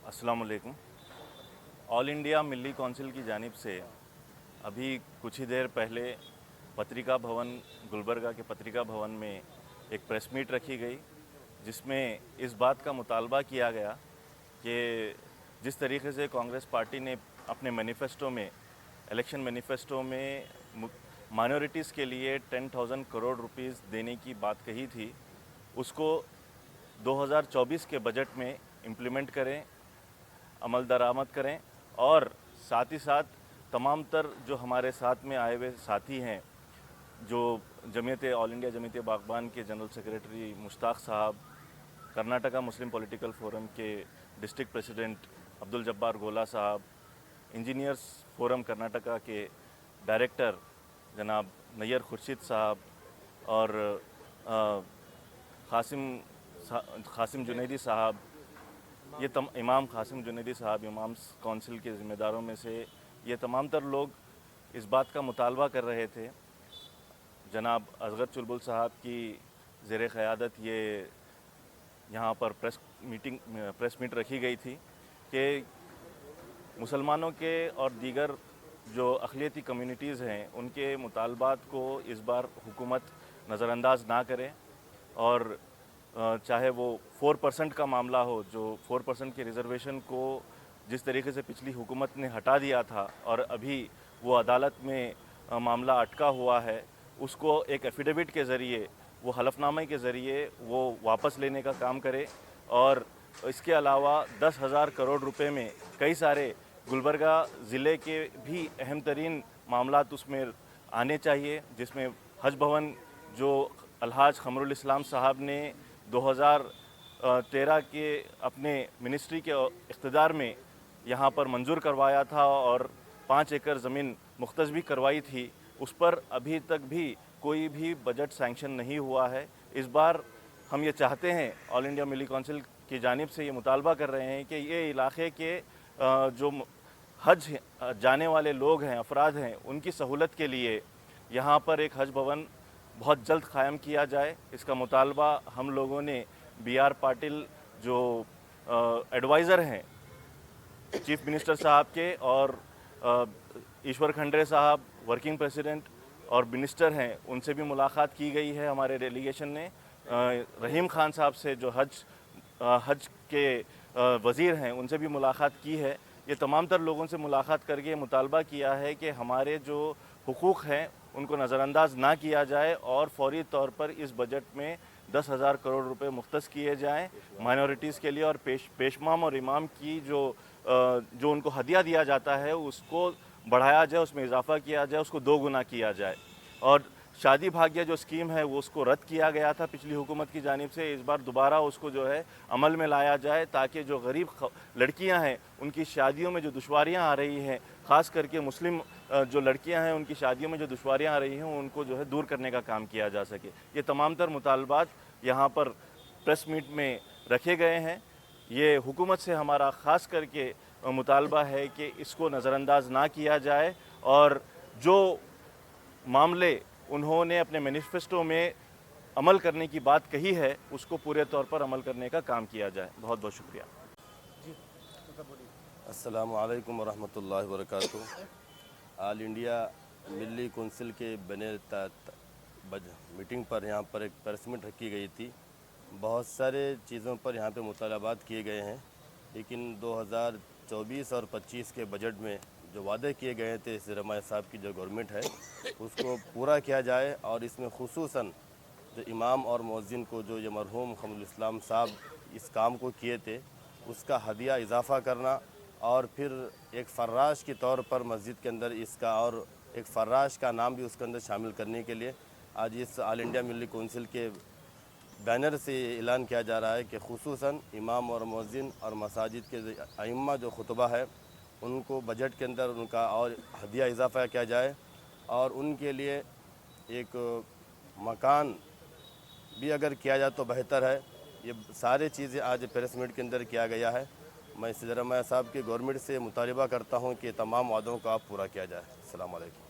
अस्सलाम वालेकुम। All India मिली council की जानिब से अभी कुछ ही देर पहले पत्रिका भवन गुलबर्गा के पत्रिका भवन में एक प्रेस मीट रखी गई, जिसमें इस बात का मुतालबा किया गया कि जिस तरीके से कांग्रेस पार्टी ने अपने मैनिफेस्टो में इलेक्शन मैनिफेस्टो में माइनॉरिटीज़ के लिए 10,000 करोड़ रुपीस देने की बात कही थी, उसको 2024 के बजट में इम्प्लीमेंट करें, अमल दरामद करें और साथ ही साथ तमाम तर जो हमारे साथ में आए हुए साथी हैं, जो जमीयत ऑल इंडिया जमीयत बागबान के जनरल सेक्रेटरी मुश्ताक साहब, कर्नाटका मुस्लिम पॉलिटिकल फोरम के डिस्ट्रिक्ट प्रेसिडेंट अब्दुल जब्बार गोला साहब, इंजीनियर्स फोरम कर्नाटका के डायरेक्टर जनाब नैयर खुर्शीद साहब और कासिम जुनैदी साहब, ये इमाम कासिम जुनैदी साहब इमाम कौंसिल के ज़िम्मेदारों में से ये तमाम तर लोग इस बात का मुतालबा कर रहे थे। जनाब असगर चुलबुल साहब की ज़ेर क़यादत ये यहाँ पर प्रेस मीट रखी गई थी कि मुसलमानों के और दीगर जो अक़लियती कम्युनिटीज़ हैं उनके मुतालबात को इस बार हुकूमत नज़रअंदाज ना करे और चाहे वो 4% का मामला हो, जो 4% के रिज़र्वेशन को जिस तरीके से पिछली हुकूमत ने हटा दिया था और अभी वो अदालत में मामला अटका हुआ है, उसको एक एफिडेविट के ज़रिए, वो हलफनामे के ज़रिए वो वापस लेने का काम करे। और इसके अलावा 10,000 करोड़ रुपए में कई सारे गुलबर्गा ज़िले के भी अहम तरीन मामलात उसमें आने चाहिए, जिसमें हज भवन जो अलहाज क़मरुल इस्लाम साहब ने 2013 के अपने मिनिस्ट्री के इक़्तिदार में यहाँ पर मंजूर करवाया था और 5 एकड़ ज़मीन मुख्तस भी करवाई थी, उस पर अभी तक भी कोई भी बजट सैंक्शन नहीं हुआ है। इस बार हम ये चाहते हैं, ऑल इंडिया मिली कौंसिल की जानिब से ये मुतालबा कर रहे हैं कि ये इलाक़े के जो हज जाने वाले लोग हैं, अफराद हैं, उनकी सहूलत के लिए यहाँ पर एक हज भवन बहुत जल्द क़ायम किया जाए। इसका मुतालबा हम लोगों ने BR पाटिल जो एडवाइज़र हैं चीफ मिनिस्टर साहब के और ईश्वर खंड्रे साहब वर्किंग प्रेसिडेंट और मिनिस्टर हैं, उनसे भी मुलाकात की गई है। हमारे डेलीगेशन ने रहीम खान साहब से जो हज के वज़ीर हैं, उनसे भी मुलाकात की है। ये तमाम तर लोगों से मुलाकात करके मुतालबा किया है कि हमारे जो हुकूक़ हैं उनको नज़रअंदाज ना किया जाए और फौरी तौर पर इस बजट में 10,000 करोड़ रुपए मुख्तस किए जाएँ माइनॉरिटीज़ के लिए और पेशमाम और इमाम की जो उनको हदिया दिया जाता है उसको बढ़ाया जाए, उसमें इजाफ़ा किया जाए, उसको 2 गुना किया जाए। और शादी भाग्य जो स्कीम है वो उसको रद्द किया गया था पिछली हुकूमत की जानिब से, इस बार दोबारा उसको जो है अमल में लाया जाए ताकि जो गरीब लड़कियां हैं उनकी शादियों में जो दुश्वारियां आ रही हैं, ख़ास करके मुस्लिम जो लड़कियां हैं उनकी शादियों में जो दुश्वारियां आ रही हैं उनको जो है दूर करने का काम किया जा सके। ये तमाम तर मुतालबात यहाँ पर प्रेस मीट में रखे गए हैं। ये हुकूमत से हमारा ख़ास करके मुतालबा है कि इसको नज़रअंदाज ना किया जाए और जो मामले उन्होंने अपने मैनिफेस्टो में अमल करने की बात कही है उसको पूरे तौर पर अमल करने का काम किया जाए। बहुत बहुत शुक्रिया। अस्सलामु अलैकुम वरहमतुल्लाहि वबरकातुहू। ऑल इंडिया मिली कौंसिल के मीटिंग पर यहाँ पर एक प्रेस मीट रखी गई थी। बहुत सारे चीज़ों पर यहाँ पे मुतालबात किए गए हैं, लेकिन 2024 और 25 के बजट में जो वादे किए गए थे रमाय साहब की जो गवर्नमेंट है उसको पूरा किया जाए और इसमें खुसूसन जो इमाम और मुअज्जिन को जो ये मरहूम क़मरुल इस्लाम साहब इस काम को किए थे उसका हदिया इजाफ़ा करना और फिर एक फर्राश के तौर पर मस्जिद के अंदर इसका और एक फर्राश का नाम भी उसके अंदर शामिल करने के लिए आज इस ऑल इंडिया मिली कौंसिल के बैनर से ऐलान किया जा रहा है कि खुसूसन इमाम और मुअज्जिन और मसाजिद के अइम्मा जो खुतबा है उनको बजट के अंदर उनका और हदिया इजाफ़ा किया जाए और उनके लिए एक मकान भी अगर किया जाए तो बेहतर है। ये सारी चीज़ें आज प्रेस मीट के अंदर किया गया है। मैं सिद्दीक़ रमाय साहब की गवर्नमेंट से मुतालबा करता हूँ कि तमाम वादों को आप पूरा किया जाए। अस्सलाम वालेकुम।